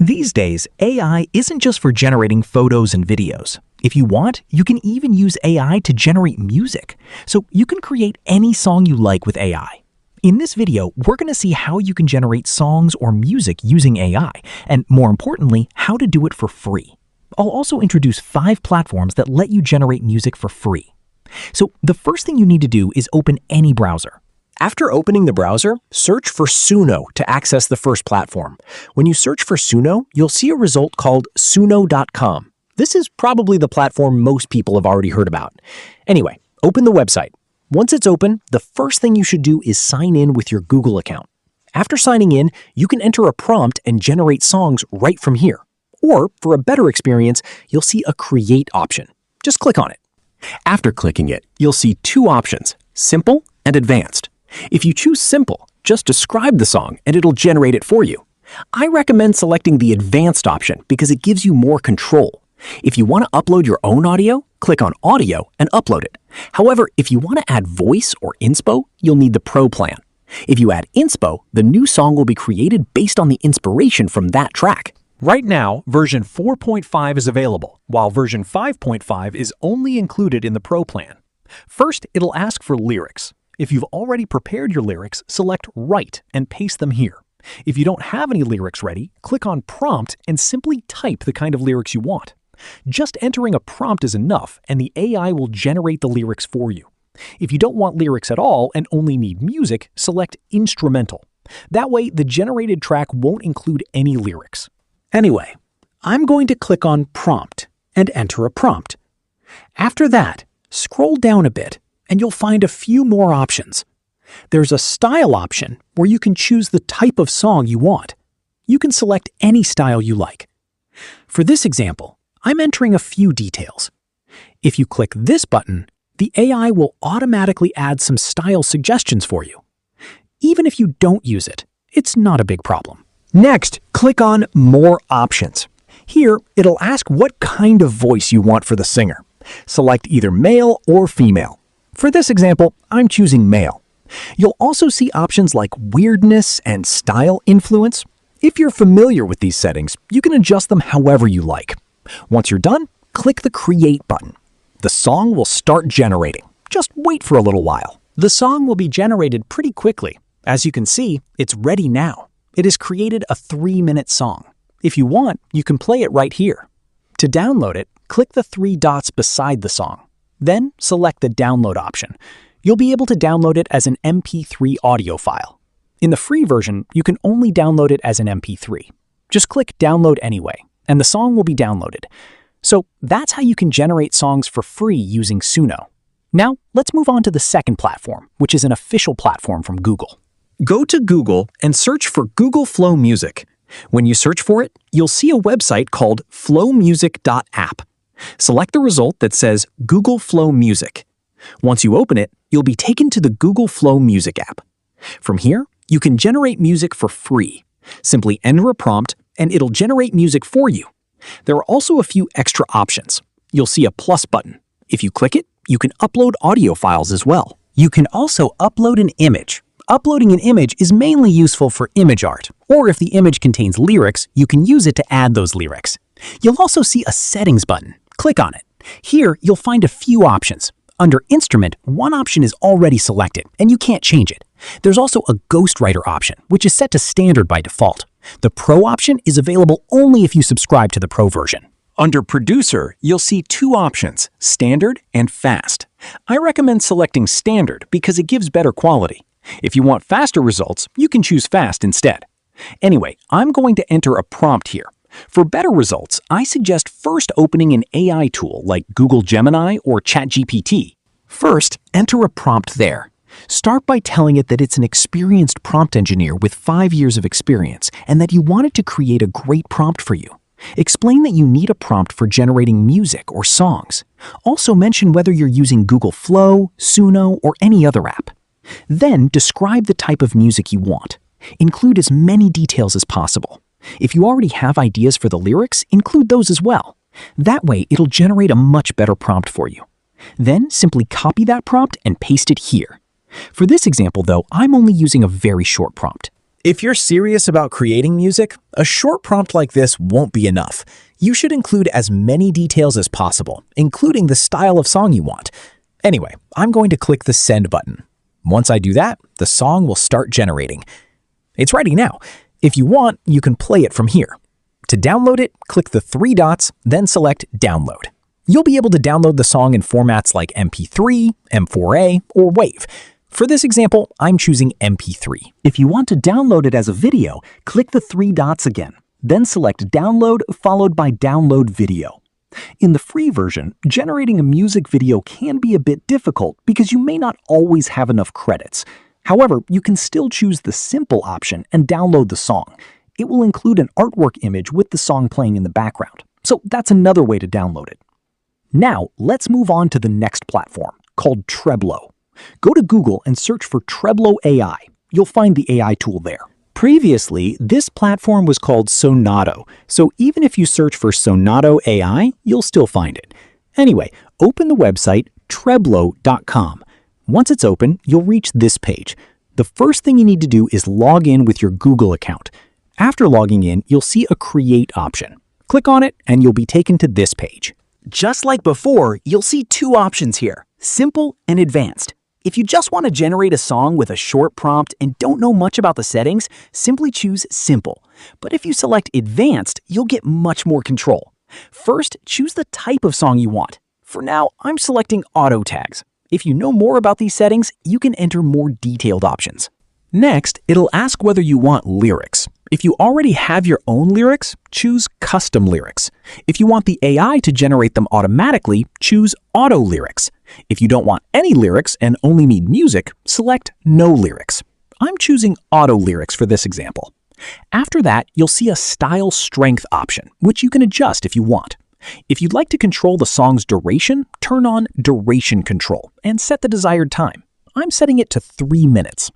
These days, AI isn't just for generating photos and videos. If you want, you can even use AI to generate music. So you can create any song you like with AI. In this video, we're going to see how you can generate songs or music using AI, and more importantly, how to do it for free. I'll also introduce 5 platforms that let you generate music for free. So the first thing you need to do is open any browser. After opening the browser, search for Suno to access the first platform. When you search for Suno, you'll see a result called Suno.com. This is probably the platform most people have already heard about. Anyway, open the website. Once it's open, the first thing you should do is sign in with your Google account. After signing in, you can enter a prompt and generate songs right from here. Or, for a better experience, you'll see a Create option. Just click on it. After clicking it, you'll see 2 options, Simple and Advanced. If you choose Simple, just describe the song and it'll generate it for you. I recommend selecting the Advanced option because it gives you more control. If you want to upload your own audio, click on Audio and upload it. However, if you want to add voice or inspo, you'll need the Pro plan. If you add inspo, the new song will be created based on the inspiration from that track. Right now, version 4.5 is available, while version 5.5 is only included in the Pro plan. First, it'll ask for lyrics. If you've already prepared your lyrics, select Write and paste them here. If you don't have any lyrics ready, click on Prompt and simply type the kind of lyrics you want. Just entering a prompt is enough, and the AI will generate the lyrics for you. If you don't want lyrics at all and only need music, select Instrumental. That way, the generated track won't include any lyrics. Anyway, I'm going to click on Prompt and enter a prompt. After that, scroll down a bit and you'll find a few more options. There's a Style option where you can choose the type of song you want. You can select any style you like. For this example, I'm entering a few details. If you click this button, the AI will automatically add some style suggestions for you. Even if you don't use it, it's not a big problem. Next, click on More Options. Here, it'll ask what kind of voice you want for the singer. Select either male or female. For this example, I'm choosing male. You'll also see options like weirdness and style influence. If you're familiar with these settings, you can adjust them however you like. Once you're done, click the Create button. The song will start generating. Just wait for a little while. The song will be generated pretty quickly. As you can see, it's ready now. It has created a 3-minute song. If you want, you can play it right here. To download it, click the 3 dots beside the song. Then select the Download option. You'll be able to download it as an MP3 audio file. In the free version, you can only download it as an MP3. Just click Download anyway, and the song will be downloaded. So that's how you can generate songs for free using Suno. Now, let's move on to the second platform, which is an official platform from Google. Go to Google and search for Google Flow Music. When you search for it, you'll see a website called flowmusic.app. Select the result that says Google Flow Music. Once you open it, you'll be taken to the Google Flow Music app. From here, you can generate music for free. Simply enter a prompt, and it'll generate music for you. There are also a few extra options. You'll see a plus button. If you click it, you can upload audio files as well. You can also upload an image. Uploading an image is mainly useful for image art, or if the image contains lyrics, you can use it to add those lyrics. You'll also see a Settings button. Click on it. Here, you'll find a few options. Under Instrument, one option is already selected, and you can't change it. There's also a Ghostwriter option, which is set to Standard by default. The Pro option is available only if you subscribe to the Pro version. Under Producer, you'll see 2 options, Standard and Fast. I recommend selecting Standard because it gives better quality. If you want faster results, you can choose Fast instead. Anyway, I'm going to enter a prompt here. For better results, I suggest first opening an AI tool like Google Gemini or ChatGPT. First, enter a prompt there. Start by telling it that it's an experienced prompt engineer with 5 years of experience and that you want it to create a great prompt for you. Explain that you need a prompt for generating music or songs. Also mention whether you're using Google Flow, Suno, or any other app. Then describe the type of music you want. Include as many details as possible. If you already have ideas for the lyrics, include those as well. That way, it'll generate a much better prompt for you. Then simply copy that prompt and paste it here. For this example, though, I'm only using a very short prompt. If you're serious about creating music, a short prompt like this won't be enough. You should include as many details as possible, including the style of song you want. Anyway, I'm going to click the Send button. Once I do that, the song will start generating. It's ready now. If you want, you can play it from here. To download it, click the three dots, then select Download. You'll be able to download the song in formats like MP3, M4A, or WAV. For this example, I'm choosing MP3. If you want to download it as a video, click the three dots again, then select Download followed by Download Video. In the free version, generating a music video can be a bit difficult because you may not always have enough credits. However, you can still choose the simple option and download the song. It will include an artwork image with the song playing in the background. So that's another way to download it. Now, let's move on to the next platform, called Treblo. Go to Google and search for Treblo AI. You'll find the AI tool there. Previously, this platform was called Sonato, so even if you search for Sonato AI, you'll still find it. Anyway, open the website Treblo.com. Once it's open, you'll reach this page. The first thing you need to do is log in with your Google account. After logging in, you'll see a Create option. Click on it and you'll be taken to this page. Just like before, you'll see two options here, Simple and Advanced. If you just want to generate a song with a short prompt and don't know much about the settings, simply choose Simple. But if you select Advanced, you'll get much more control. First, choose the type of song you want. For now, I'm selecting Auto Tags. If you know more about these settings, you can enter more detailed options. Next, it'll ask whether you want lyrics. If you already have your own lyrics, choose Custom Lyrics. If you want the AI to generate them automatically, choose Auto Lyrics. If you don't want any lyrics and only need music, select No Lyrics. I'm choosing Auto Lyrics for this example. After that, you'll see a Style Strength option, which you can adjust if you want. If you'd like to control the song's duration, turn on Duration Control and set the desired time. I'm setting it to 3 minutes.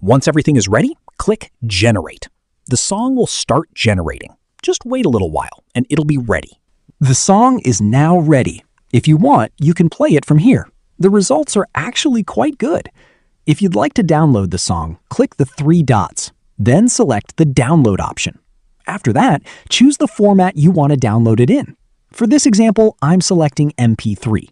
Once everything is ready, click Generate. The song will start generating. Just wait a little while and it'll be ready. The song is now ready. If you want, you can play it from here. The results are actually quite good. If you'd like to download the song, click the three dots, then select the Download option. After that, choose the format you want to download it in. For this example, I'm selecting MP3.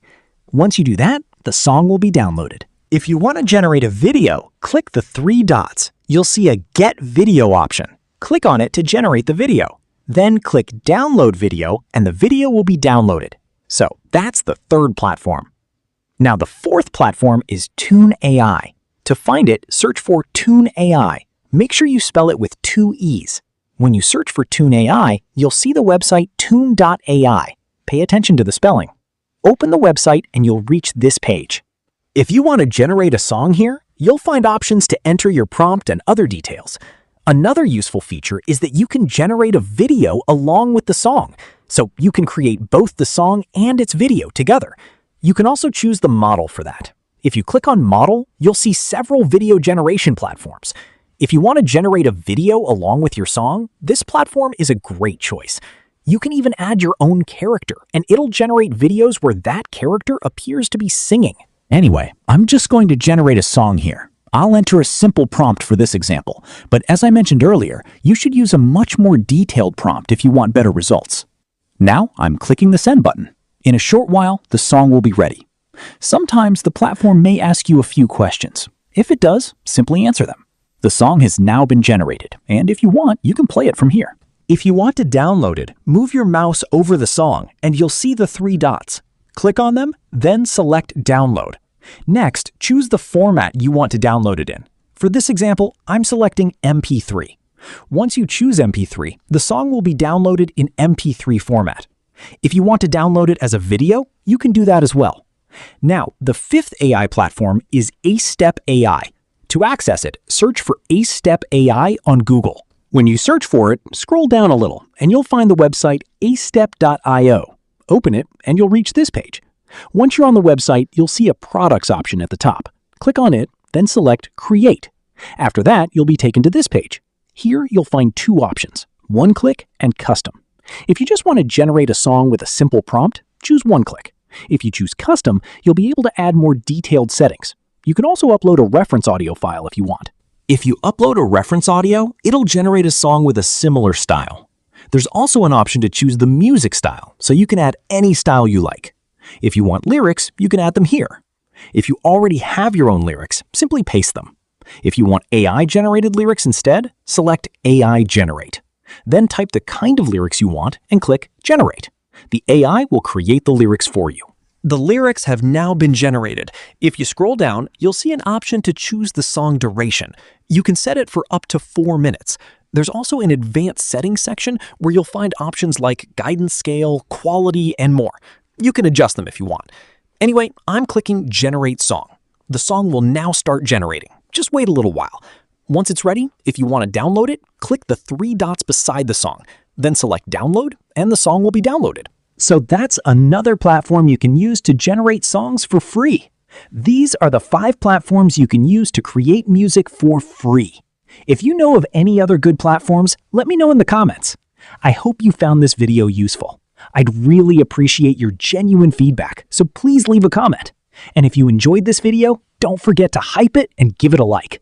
Once you do that, the song will be downloaded. If you want to generate a video, click the three dots. You'll see a Get Video option. Click on it to generate the video. Then click Download Video and the video will be downloaded. So that's the third platform. Now the fourth platform is Tune AI. To find it, search for Tune AI. Make sure you spell it with 2 E's. When you search for Tune AI, you'll see the website tune.ai. Pay attention to the spelling. Open the website and you'll reach this page. If you want to generate a song here, you'll find options to enter your prompt and other details. Another useful feature is that you can generate a video along with the song, so you can create both the song and its video together. You can also choose the model for that. If you click on Model, you'll see several video generation platforms. If you want to generate a video along with your song, this platform is a great choice. You can even add your own character, and it'll generate videos where that character appears to be singing. Anyway, I'm just going to generate a song here. I'll enter a simple prompt for this example, but as I mentioned earlier, you should use a much more detailed prompt if you want better results. Now I'm clicking the Send button. In a short while, the song will be ready. Sometimes the platform may ask you a few questions. If it does, simply answer them. The song has now been generated, and if you want, you can play it from here. If you want to download it, move your mouse over the song and you'll see the three dots. Click on them, then select Download. Next, choose the format you want to download it in. For this example, I'm selecting MP3. Once you choose MP3, the song will be downloaded in MP3 format. If you want to download it as a video, you can do that as well. Now, the fifth AI platform is AceStep AI. To access it, search for AceStep AI on Google. When you search for it, scroll down a little and you'll find the website acestep.io. Open it and you'll reach this page. Once you're on the website, you'll see a Products option at the top. Click on it, then select Create. After that, you'll be taken to this page. Here, you'll find two options, One Click and Custom. If you just want to generate a song with a simple prompt, choose One Click. If you choose Custom, you'll be able to add more detailed settings. You can also upload a reference audio file if you want. If you upload a reference audio, it'll generate a song with a similar style. There's also an option to choose the music style, so you can add any style you like. If you want lyrics, you can add them here. If you already have your own lyrics, simply paste them. If you want AI-generated lyrics instead, select AI Generate. Then type the kind of lyrics you want and click Generate. The AI will create the lyrics for you. The lyrics have now been generated. If you scroll down, you'll see an option to choose the song duration. You can set it for up to 4 minutes. There's also an advanced settings section where you'll find options like guidance scale, quality, and more. You can adjust them if you want. Anyway, I'm clicking Generate Song. The song will now start generating. Just wait a little while. Once it's ready, if you want to download it, click the 3 dots beside the song. Then select Download, and the song will be downloaded. So that's another platform you can use to generate songs for free. These are the 5 platforms you can use to create music for free. If you know of any other good platforms, let me know in the comments. I hope you found this video useful. I'd really appreciate your genuine feedback, so please leave a comment. And if you enjoyed this video, don't forget to hype it and give it a like.